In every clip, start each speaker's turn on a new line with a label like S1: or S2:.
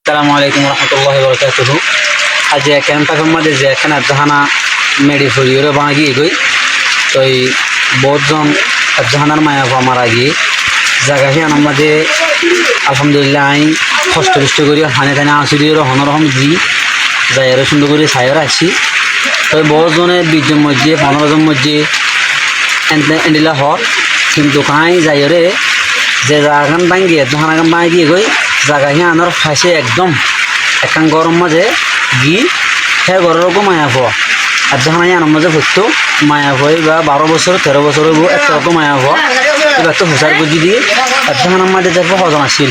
S1: আসসালামু আলাইকুম রহমতুল্লাহি ওয়া বারাকাতুহু। আজ ক্যাম্পাসের মধ্যে যে এখানে জাহানা মেডি ফরিওরে বাগিয়ে গই তো এই বহুতজন জাহানার মায়া মারা গিয়ে জায়গা হিয়ানোর মাঝে আলহামদুলিল্লাহ আইন কষ্ট কষ্ট করি হানে টানে আসির হনরহম জি যাই আরো সুন্দর করে সাইর আসছি তো বহুজনের 20 জন মধ্যে 15 জন মধ্যে এন্ডিলা হর কিন্তু কাই যাইরে যে জাগান ভাঙ্গিয়ে জাহানাগান ভাঙিয়ে গই জায়গা হিয়ানোর খাইছে একদম একান গরম মাঝে গি হ্যাঁ গরমকে মায়া হওয়া আর জাহানা হিয়ানোর মাঝে ভরতো মায়া হয়ে বা 12 বছর 13 বছর একটা রকম মায়া হওয়া এবার তো হুসার গুজি দিয়ে আর জাহানার মাঝে যারপর হজন আসছিল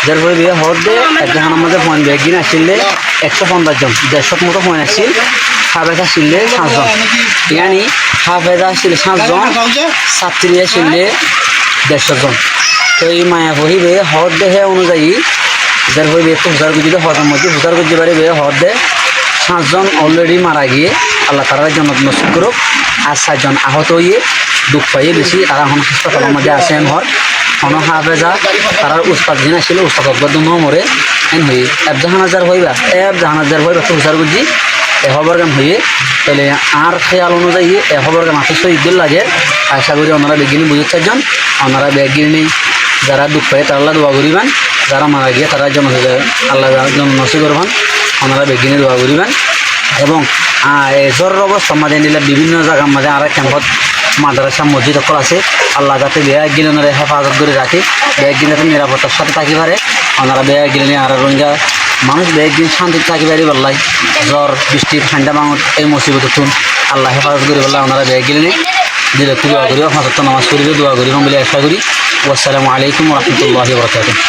S1: যার পরে বিয়ে হওয়ার দিয়ে এক জাহানার মাঝে পয়েন্ট একদিন আসলে 150 জন 150 মতো পয়েন্ট আসছিল হাফেজ আসলে 7 জন ইয়ানি হাফেজ আসলে 7 জন ছাত্রী আসলে 150 জন তো এই মায়া বহিবে হদ দেহে অনুযায়ী যার হইবে একটু হুসার গুজিতে হজম মধ্যে হুসার গুজি বাড়ি বেয়ে হদ দে 7 জন অলরেডি মারা গিয়ে আল্লাহ তালার জন্য নসিব করুক আর 7 জন আহত হয়ে দুঃখ পাইয়ে বেশি তারা এখন হাসপাতালের মধ্যে আসেন হর কোনো হাফেজা তারা উস্তাদ দিন আসলে উস্তাদ অব্দ মরে এন হয়ে এব জাহানাজার হইবা তো হুসার গুজি এ খবর গান হয়ে তাহলে আর খেয়াল অনুযায়ী এ খবর গান আঠাশ ঈদুল লাগে আশা করি ওনারা বেগিনি বুঝে 4 জন ওনারা বেগিনি নেই যারা দুঃখ পায় তারা দোয়া করিবেন যারা মারা গিয়ে তারা জন্য আল্লাহ জন্য নসি করবেন ওনারা বেগিনি দোয়া করিবেন এবং জ্বরের অবস্থা মাঝে নিলে বিভিন্ন জায়গার মাঝে আর ক্যাম্পত মাদ্রাসা মসজিদ সকল আছে আল্লাহ যাতে বেয়া গিলে ওনারা হেফাজত করে রাখে বেগ গিলে নিরাপত্তার সাথে থাকি পারে ওনারা বেয়া গিলে আর রোহিঙ্গা মানুষ বেগ দিন শান্তি থাকি পারি বললাই জ্বর বৃষ্টি ঠান্ডা বাঙত এই মুসিবত তুন আল্লাহ হেফাজত করে বললাম ওনারা বেগ গিলে দিলে দোয়া করি 5 ওয়াক্ত নামাজ করিবে দোয়া করি বলে আশা করি। আসসালামু আলাইকুম রহমতুল্লাহি ওয়া বারাকাতুহু।